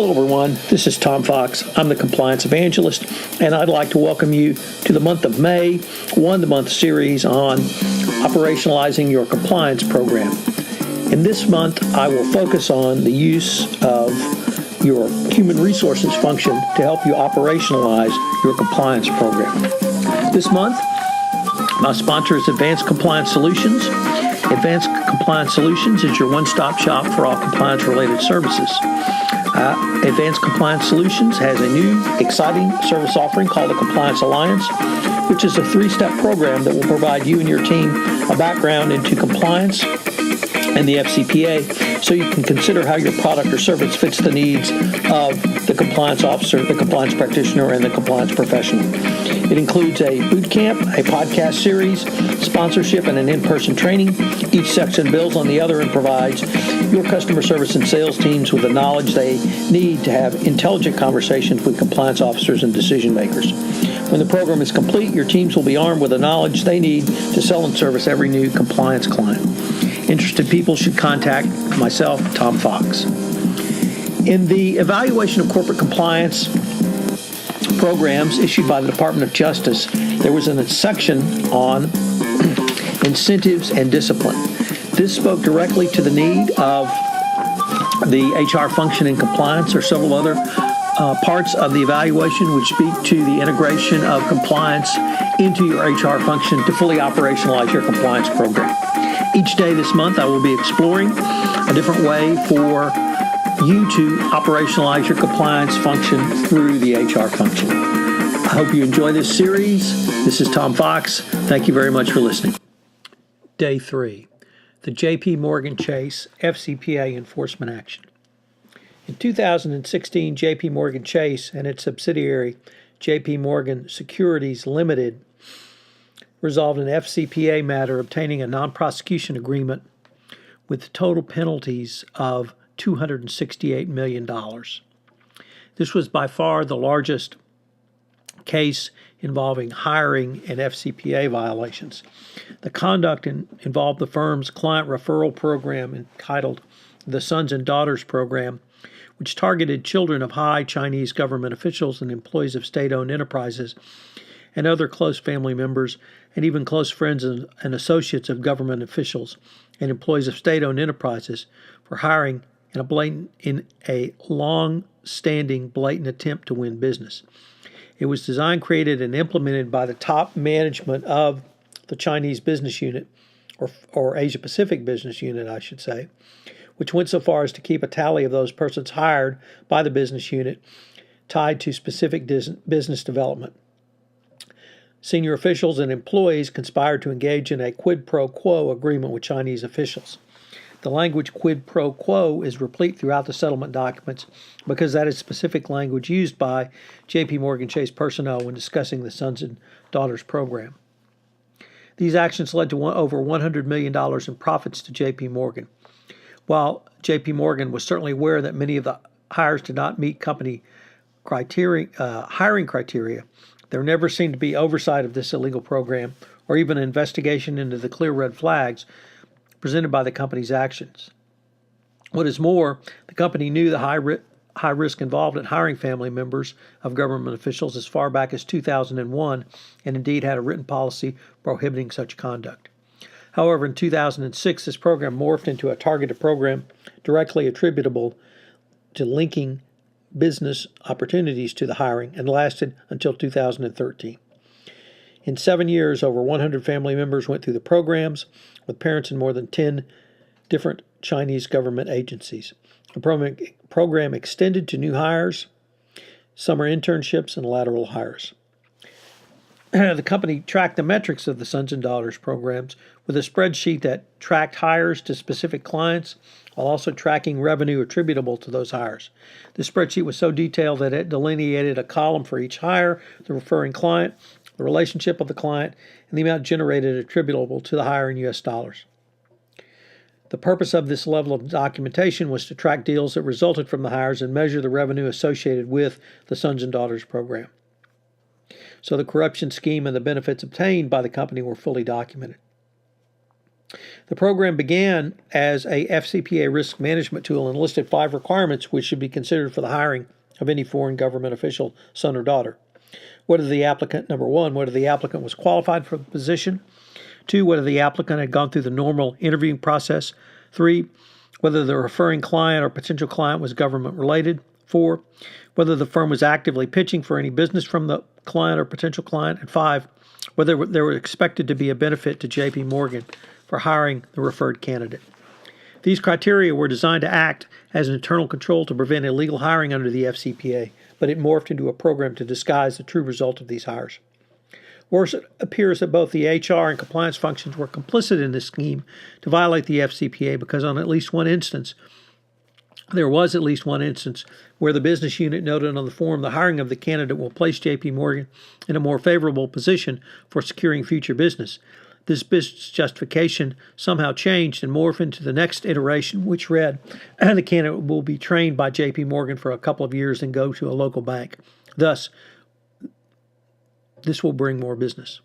Hello everyone, this is Tom Fox. I'm the Compliance Evangelist, and I'd like to welcome you to the month of May, one-month series on operationalizing your compliance program. In this month, I will focus on the use of your human resources function to help you operationalize your compliance program. This month, my sponsor is Advanced Compliance Solutions. Advanced Compliance Solutions is your one-stop shop for all compliance-related services. Advanced Compliance Solutions has a new, exciting service offering called the Compliance Alliance, which is a three-step program that will provide you and your team a background into compliance and the FCPA so you can consider how your product or service fits the needs of the compliance officer, the compliance practitioner, and the compliance professional. It includes a boot camp, a podcast series, sponsorship, and an in-person training. Each section builds on the other and provides your customer service and sales teams with the knowledge they need to have intelligent conversations with compliance officers and decision makers. When the program is complete, your teams will be armed with the knowledge they need to sell and service every new compliance client. Interested people should contact myself, Tom Fox. In the evaluation of corporate compliance programs issued by the Department of Justice, there was a section on incentives and discipline. This spoke directly to the need of the HR function in compliance or several other parts of the evaluation which speak to the integration of compliance into your HR function to fully operationalize your compliance program. Each day this month, I will be exploring a different way for you to operationalize your compliance function through the HR function. I hope you enjoy this series. This is Tom Fox. Thank you very much for listening. Day 3, the JPMorgan Chase FCPA enforcement action. In 2016, JPMorgan Chase and its subsidiary, JPMorgan Securities Limited, resolved an FCPA matter obtaining a non-prosecution agreement with total penalties of $268 million. This was by far the largest case involving hiring and FCPA violations. The conduct involved the firm's client referral program entitled the Sons and Daughters Program, which targeted children of high Chinese government officials and employees of state-owned enterprises and other close family members and even close friends and associates of government officials and employees of state-owned enterprises for hiring in a long-standing blatant attempt to win business. It was designed, created, and implemented by the top management of the Chinese business unit, or Asia-Pacific business unit, I should say, which went so far as to keep a tally of those persons hired by the business unit tied to specific business development. Senior officials and employees conspired to engage in a quid pro quo agreement with Chinese officials. The language quid pro quo is replete throughout the settlement documents because that is specific language used by JPMorgan Chase personnel when discussing the Sons and Daughters program. These actions led to over $100 million in profits to JPMorgan. While JPMorgan was certainly aware that many of the hires did not meet company hiring criteria, there never seemed to be oversight of this illegal program or even an investigation into the clear red flags presented by the company's actions. What is more, the company knew the high risk involved in hiring family members of government officials as far back as 2001 and indeed had a written policy prohibiting such conduct. However, in 2006, this program morphed into a targeted program directly attributable to linking business opportunities to the hiring and lasted until 2013. In 7 years, over 100 family members went through the programs with parents in more than 10 different Chinese government agencies. The program extended to new hires, summer internships, and lateral hires. The company tracked the metrics of the Sons and Daughters programs with a spreadsheet that tracked hires to specific clients while also tracking revenue attributable to those hires. The spreadsheet was so detailed that it delineated a column for each hire, the referring client, the relationship of the client, and the amount generated attributable to the hire in U.S. dollars. The purpose of this level of documentation was to track deals that resulted from the hires and measure the revenue associated with the Sons and Daughters program. So the corruption scheme and the benefits obtained by the company were fully documented. The program began as a FCPA risk management tool and listed 5 requirements which should be considered for the hiring of any foreign government official, son or daughter. Whether the applicant, number 1, whether the applicant was qualified for the position. 2, whether the applicant had gone through the normal interviewing process. 3, whether the referring client or potential client was government related. 4, whether the firm was actively pitching for any business from the client or potential client. And 5, whether there were expected to be a benefit to JPMorgan for hiring the referred candidate. These criteria were designed to act as an internal control to prevent illegal hiring under the FCPA, but it morphed into a program to disguise the true result of these hires. Worse, it appears that both the HR and compliance functions were complicit in this scheme to violate the FCPA because there was at least one instance where the business unit noted on the form the hiring of the candidate will place JPMorgan in a more favorable position for securing future business. This business justification somehow changed and morphed into the next iteration, which read, the candidate will be trained by JPMorgan for a couple of years and go to a local bank. Thus, this will bring more business.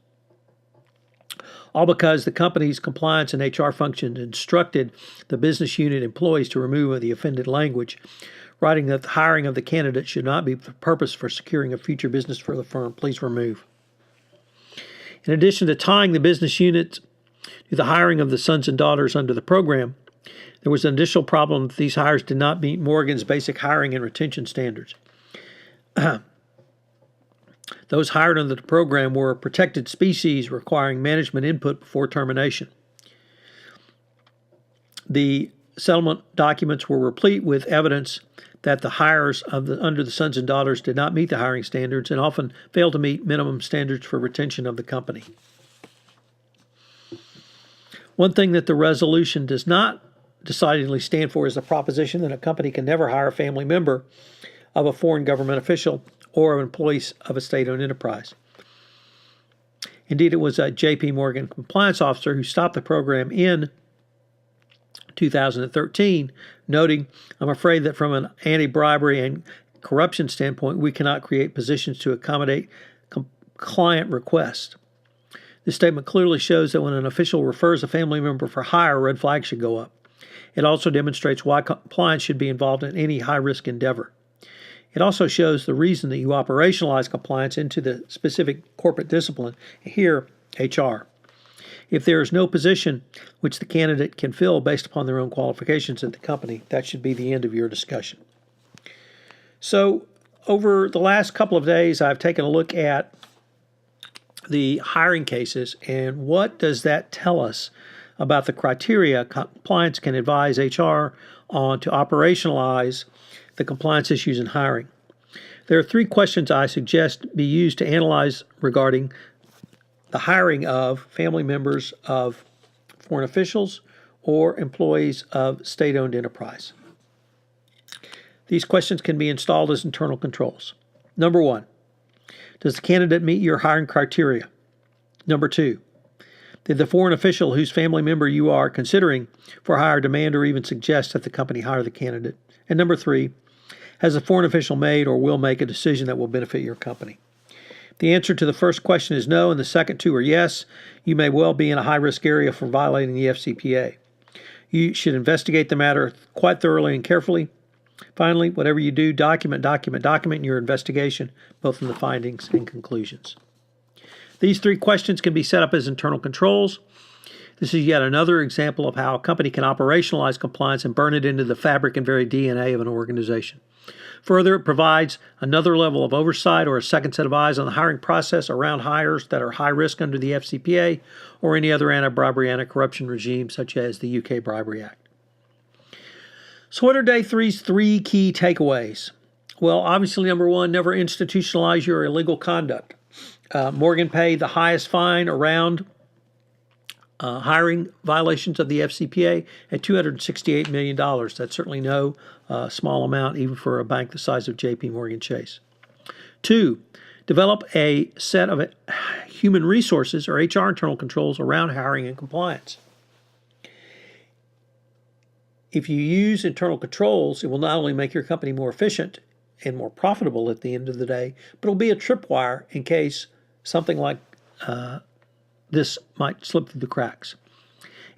All because the company's compliance and HR functions instructed the business unit employees to remove the offended language, writing that the hiring of the candidate should not be the purpose for securing a future business for the firm. Please remove. In addition to tying the business unit to the hiring of the sons and daughters under the program, there was an additional problem that these hires did not meet Morgan's basic hiring and retention standards. Those hired under the program were a protected species requiring management input before termination. The settlement documents were replete with evidence that the hires under the sons and daughters did not meet the hiring standards and often failed to meet minimum standards for retention of the company. One thing that the resolution does not decidedly stand for is the proposition that a company can never hire a family member of a foreign government official or employees of a state-owned enterprise. Indeed, it was a JPMorgan compliance officer who stopped the program in 2013, noting, I'm afraid that from an anti-bribery and corruption standpoint, we cannot create positions to accommodate client requests. This statement clearly shows that when an official refers a family member for hire, red flags should go up. It also demonstrates why compliance should be involved in any high-risk endeavor. It also shows the reason that you operationalize compliance into the specific corporate discipline, here, HR. If there is no position which the candidate can fill based upon their own qualifications at the company, that should be the end of your discussion. So, over the last couple of days, I've taken a look at the hiring cases, and what does that tell us about the criteria compliance can advise HR on to operationalize the compliance issues in hiring? There are 3 questions I suggest be used to analyze regarding the hiring of family members of foreign officials or employees of state-owned enterprise. These questions can be installed as internal controls. Number 1, does the candidate meet your hiring criteria? Number 2, did the foreign official whose family member you are considering for hire demand or even suggest that the company hire the candidate? And number 3, has the foreign official made or will make a decision that will benefit your company? If the answer to the first question is no and the second 2 are yes, you may well be in a high-risk area for violating the FCPA. You should investigate the matter quite thoroughly and carefully. Finally, whatever you do, document your investigation, both in the findings and conclusions. These 3 questions can be set up as internal controls. This is yet another example of how a company can operationalize compliance and burn it into the fabric and very DNA of an organization. Further, it provides another level of oversight or a second set of eyes on the hiring process around hires that are high risk under the FCPA or any other anti-bribery, anti-corruption regime such as the UK Bribery Act. So what are day 3's 3 key takeaways? Well, obviously, number 1, never institutionalize your illegal conduct. Morgan paid the highest fine around hiring violations of the FCPA at $268 million. That's certainly no small amount, even for a bank the size of JPMorgan Chase. 2, develop a set of human resources or HR internal controls around hiring and compliance. If you use internal controls, it will not only make your company more efficient and more profitable at the end of the day, but it'll be a tripwire in case something like this might slip through the cracks.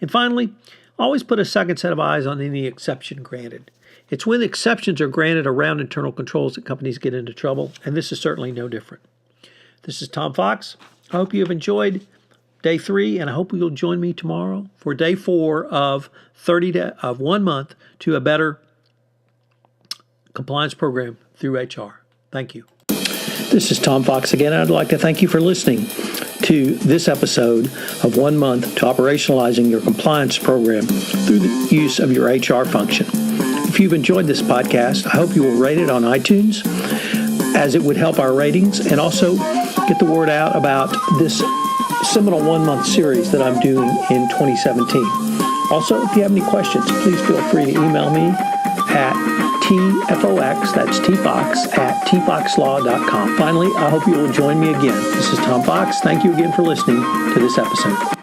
And finally, always put a second set of eyes on any exception granted. It's when exceptions are granted around internal controls that companies get into trouble, and this is certainly no different. This is Tom Fox. I hope you have enjoyed day 3, and I hope you'll join me tomorrow for day 4 of 1 month to a better compliance program through HR. Thank you. This is Tom Fox again. I'd like to thank you for listening to this episode of 1 month to operationalizing your compliance program through the use of your HR function. If you've enjoyed this podcast, I hope you will rate it on iTunes, as it would help our ratings, and also get the word out about this seminal 1 month series that I'm doing in 2017. Also, if you have any questions, please feel free to email me at tfox, that's tfox, at tfoxlaw.com. Finally, I hope you will join me again. This is Tom Fox. Thank you again for listening to this episode.